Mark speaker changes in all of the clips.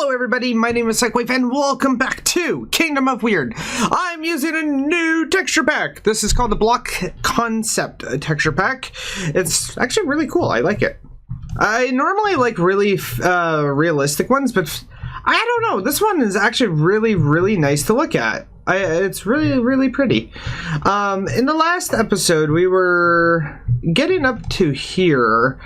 Speaker 1: Hello everybody, my name is MsNicolePlayz and welcome back to Kingdom of Weird. I'm using a new texture pack. This is called the Block Concept texture pack. It's actually really cool, I like it. I normally like really realistic ones, but I don't know, this one is actually really nice to look at. It's really pretty. In the last episode we were getting up to here.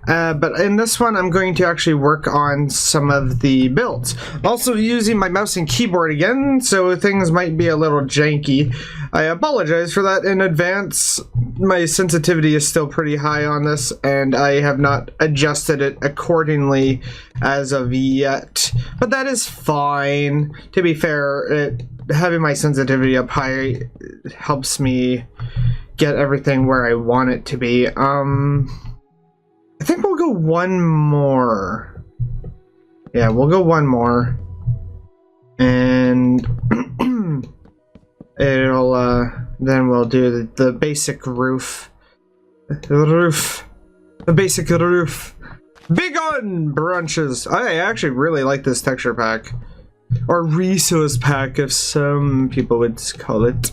Speaker 1: But in this one, I'm going to actually work on some of the builds. Also using my mouse and keyboard again, so things might be a little janky. I apologize for that in advance. My sensitivity is still pretty high on this, and I have not adjusted it accordingly as of yet. But that is fine. To be fair, having my sensitivity up high helps me get everything where I want it to be. I think we'll go one more. Yeah, we'll go one more. And it'll, then we'll do the basic roof. The basic roof. Big on branches. I actually really like this texture pack. Or resource pack, if some people would call it.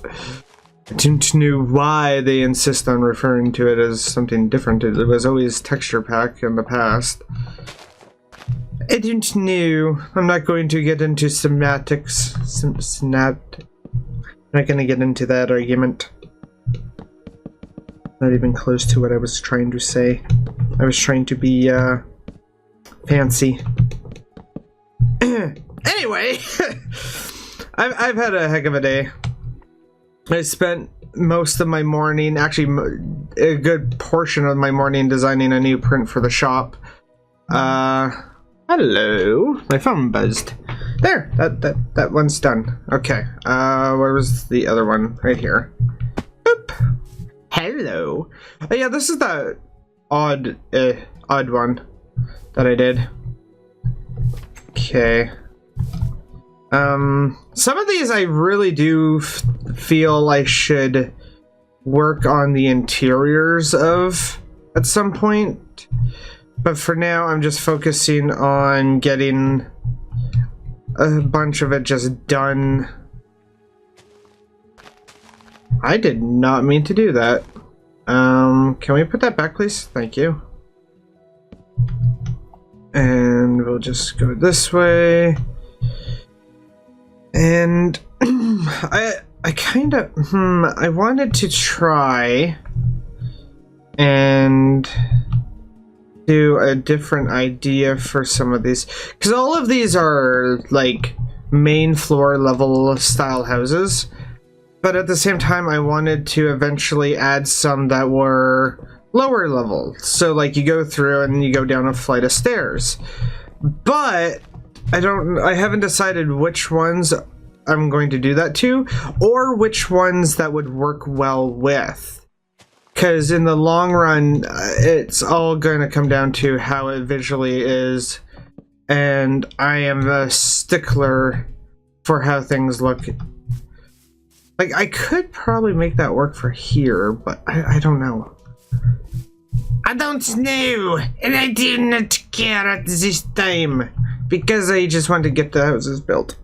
Speaker 1: I don't know why they insist on referring to it as something different. It was always texture pack in the past. I don't know. I'm not going to get into semantics. I'm not going to get into that argument. Not even close to what I was trying to say. I was trying to be fancy. Anyway, I've had a heck of a day. I spent most of my morning, actually a good portion of my morning, designing a new print for the shop. Hello. My phone buzzed. There, that one's done. Okay, where was the other one? Right here. Boop. Hello. Oh yeah, this is the odd one that I did. Okay. Some of these I really do feel I should work on the interiors of at some point, but for now I'm just focusing on getting a bunch of it just done. I did not mean to do that. Can we put that back, please? Thank you. And we'll just go this way. And I kind of I wanted to try and do a different idea for some of these, because all of these are like main floor level style houses, but at the same time I wanted to eventually add some that were lower level, so like you go through and you go down a flight of stairs. But I haven't decided which ones I'm going to do that to, or which ones that would work well with. Because in the long run, it's all going to come down to how it visually is, and I am a stickler for how things look. Like, I could probably make that work for here, but I don't know. I don't know, and I do not care at this time, because I just want to get the houses built.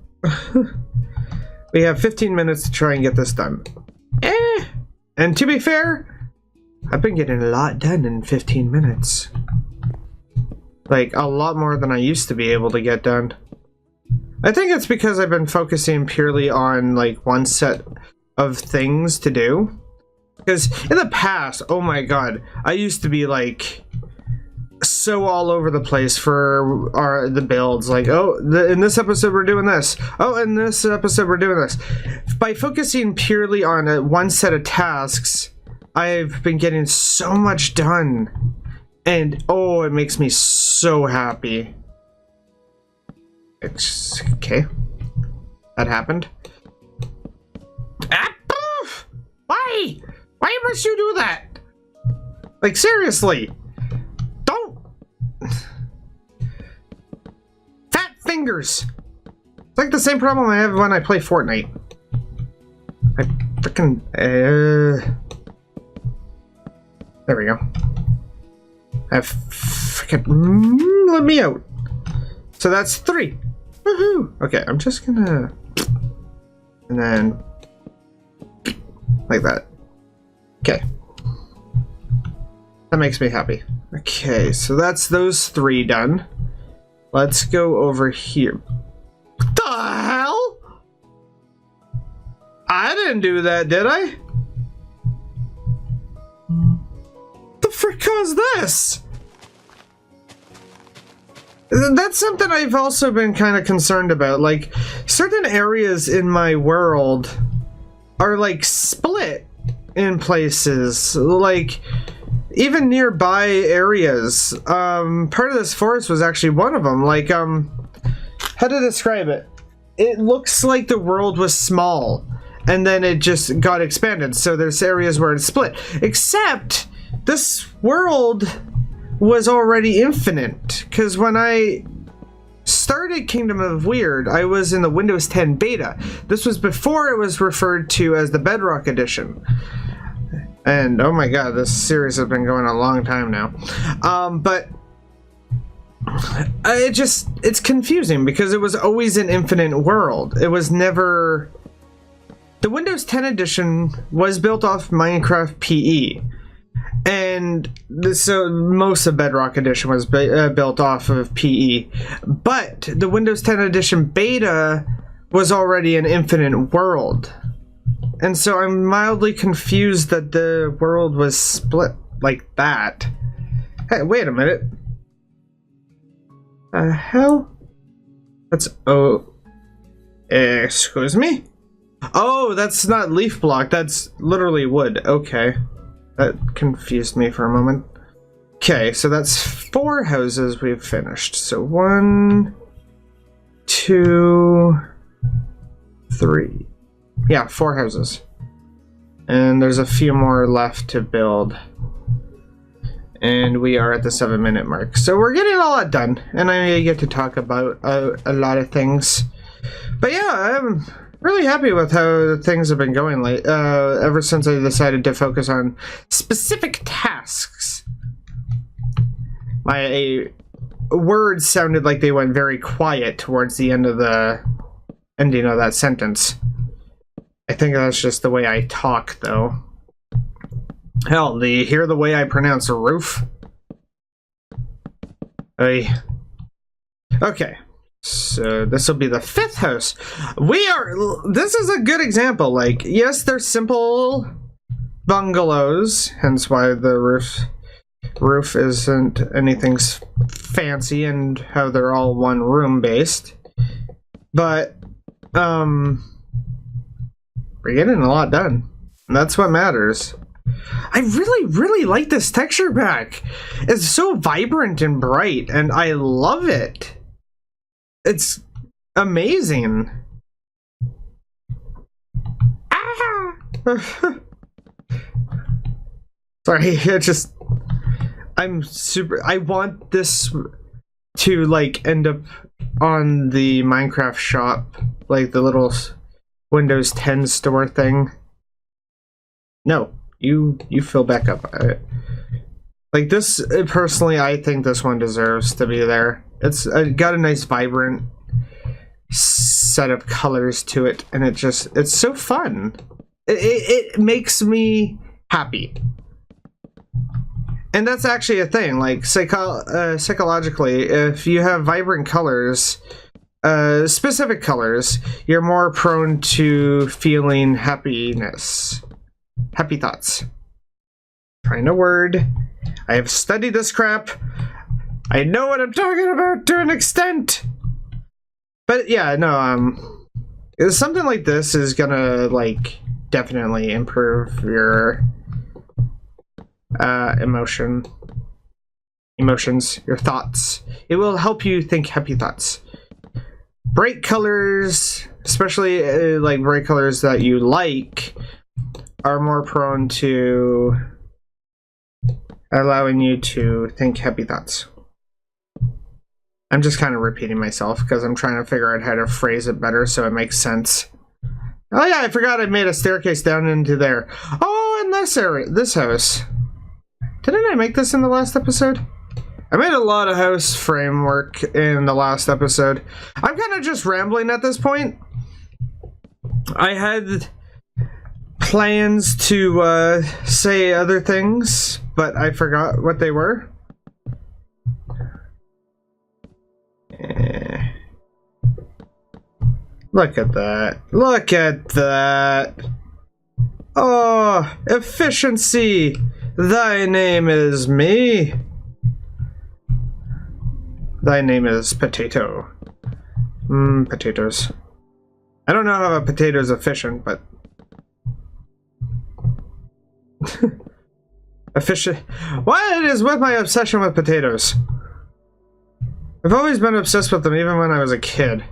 Speaker 1: We have 15 minutes to try and get this done. And to be fair, I've been getting a lot done in 15 minutes. Like, a lot more than I used to be able to get done. I think it's because I've been focusing purely on, like, one set of things to do. Because in the past, oh my god, I used to be like so all over the place for the builds. Like, oh, in this episode we're doing this. Oh, in this episode we're doing this. By focusing purely on one set of tasks, I've been getting so much done. And oh, it makes me so happy. It's okay. That happened. Ah, poof! Why? Why must you do that? Like, seriously. Don't. Fat fingers. It's like the same problem I have when I play Fortnite. I frickin' there we go. I have frickin' let me out. So that's 3. Woohoo! Okay, I'm just gonna... And then... Like that. Okay. That makes me happy. Okay, so that's those 3 done. Let's go over here. What the hell? I didn't do that, did I? The frick caused this? That's something I've also been kind of concerned about. Like, certain areas in my world are, like, split in places. Like, even nearby areas. Part of this forest was actually one of them. Like, how to describe it? It looks like the world was small, and then it just got expanded. So there's areas where it's split. Except, this world was already infinite, because when I started Kingdom of Weird, I was in the Windows 10 beta. This was before it was referred to as the Bedrock Edition. And oh my god, this series has been going on a long time now. But it's confusing because it was always an infinite world. It was never... The Windows 10 edition was built off Minecraft PE. And so most of Bedrock Edition was built off of PE, but the Windows 10 Edition beta was already an infinite world. And so I'm mildly confused that the world was split like that. Hey, wait a minute. Hell? That's... Oh... Excuse me? Oh, that's not leaf block, that's literally wood. Okay. That confused me for a moment. Okay, so that's 4 houses we've finished. So 1, 2, 3. Yeah, 4 houses. And there's a few more left to build. And we are at the 7-minute mark. So we're getting all that done. And I get to talk about a lot of things. But yeah, I'm really happy with how things have been going ever since I decided to focus on specific tasks. My words sounded like they went very quiet towards the end of the ending of that sentence. I think that's just the way I talk, though. Hell, do you hear the way I pronounce roof? Okay. So this will be the 5th house. This is a good example. Like, yes, they're simple bungalows, hence why the roof isn't anything fancy and how they're all one room based. But, we're getting a lot done. And that's what matters. I really like this texture pack. It's so vibrant and bright, and I love it. It's amazing. Ah! Sorry, I want this to, like, end up on the Minecraft shop, like the little Windows 10 store thing. No, you fill back up. Like this, personally, I think this one deserves to be there. It's got a nice vibrant set of colors to it, and it's so fun. It makes me happy. And that's actually a thing, like psychologically, if you have vibrant colors, specific colors, you're more prone to feeling happiness. Happy thoughts. Trying a word. I have studied this crap. I know what I'm talking about to an extent. But yeah, no, something like this is gonna, like, definitely improve your emotions, your thoughts. It will help you think happy thoughts. Bright colors, especially like bright colors that you like, are more prone to allowing you to think happy thoughts. I'm just kind of repeating myself because I'm trying to figure out how to phrase it better so it makes sense. Oh yeah, I forgot I made a staircase down into there. Oh, in this area, this house. Didn't I make this in the last episode? I made a lot of house framework in the last episode. I'm kind of just rambling at this point. I had plans to say other things, but I forgot what they were. Look at that. Look at that. Oh, efficiency. Thy name is me. Thy name is Potato. Potatoes. I don't know how a potato is efficient, but... efficient... What is with my obsession with potatoes? I've always been obsessed with them, even when I was a kid.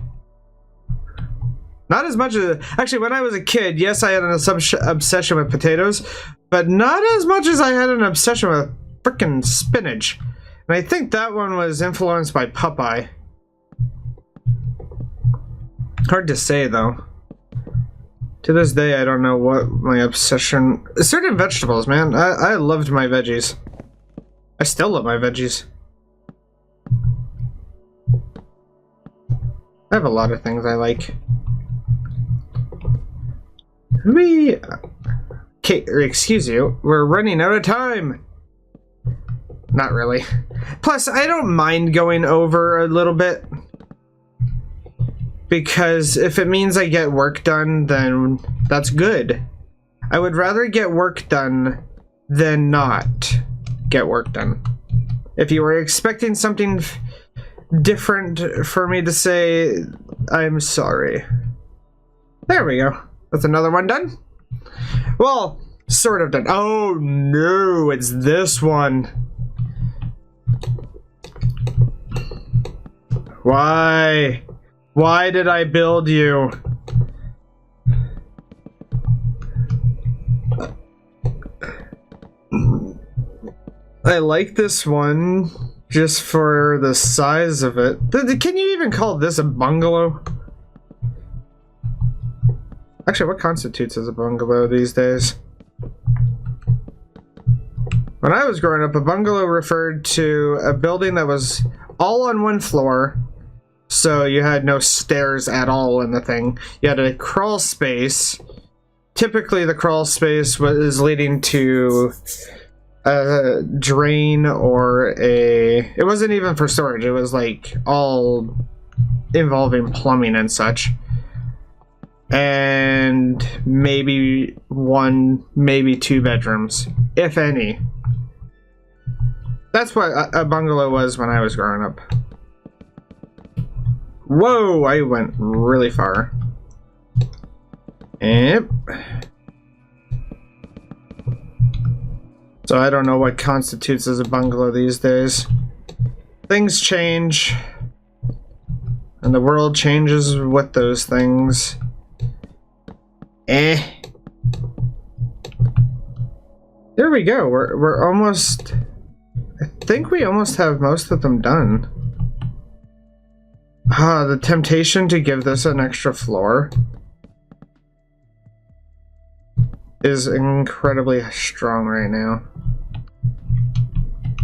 Speaker 1: Not as much as... Actually, when I was a kid, yes, I had an obsession with potatoes, but not as much as I had an obsession with frickin' spinach. And I think that one was influenced by Popeye. Hard to say, though. To this day, I don't know what my obsession... Certain vegetables, man. I loved my veggies. I still love my veggies. I have a lot of things I like. Okay, excuse you. We're running out of time. Not really. Plus, I don't mind going over a little bit. Because if it means I get work done, then that's good. I would rather get work done than not get work done. If you were expecting something different for me to say, I'm sorry. There we go. That's another one done. Well, sort of done. Oh no, it's this one. Why? Why did I build you? I like this one just for the size of it. Can you even call this a bungalow? Actually, what constitutes as a bungalow these days? When I was growing up, a bungalow referred to a building that was all on one floor. So you had no stairs at all in the thing. You had a crawl space. Typically the crawl space was leading to a drain or a... It wasn't even for storage. It was like all involving plumbing and such. And maybe one, maybe two bedrooms, if any. That's what a bungalow was when I was growing up. Whoa, I went really far. Yep. So I don't know what constitutes as a bungalow these days. Things change. And the world changes with those things. There we go. We're almost... I think we almost have most of them done. Ah, the temptation to give this an extra floor is incredibly strong right now.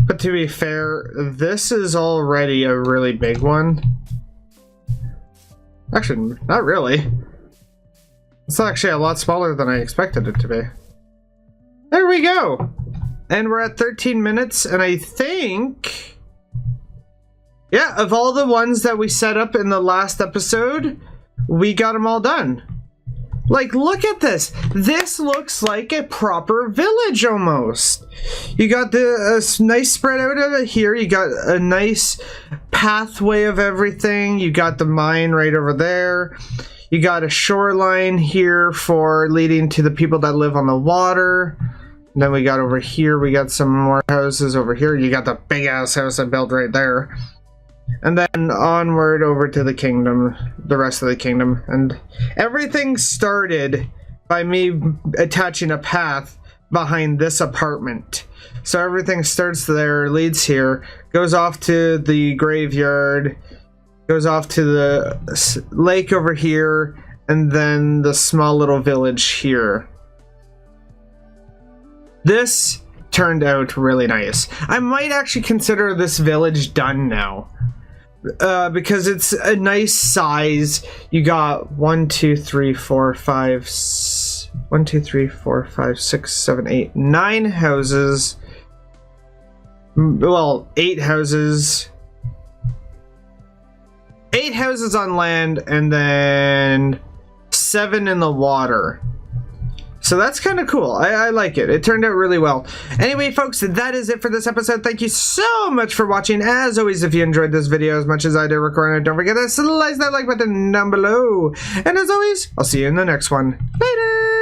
Speaker 1: But to be fair, this is already a really big one. Actually, not really. It's actually a lot smaller than I expected it to be. There we go! And we're at 13 minutes, and I think... Yeah, of all the ones that we set up in the last episode, we got them all done. Like, look at this. This looks like a proper village almost. You got the nice spread out of it here. You got a nice pathway of everything. You got the mine right over there. You got a shoreline here for leading to the people that live on the water. And then we got over here, we got some more houses over here. You got the big ass house I built right there. And then onward over to the kingdom, the rest of the kingdom. And everything started by me attaching a path behind this apartment. So everything starts there, leads here, goes off to the graveyard, goes off to the lake over here, and then the small little village here. This turned out really nice. I might actually consider this village done now. Because it's a nice size. You got 1, 2, 3, 4, 5, 1, 2, 3, 4, 5, 6, 7, 8, 9 houses. Well, 8 houses. 8 houses on land, and then 7 in the water. So that's kind of cool. I like it. It turned out really well. Anyway, folks, that is it for this episode. Thank you so much for watching. As always, if you enjoyed this video as much as I did recording it, don't forget to slice that like button down below. And as always, I'll see you in the next one. Later!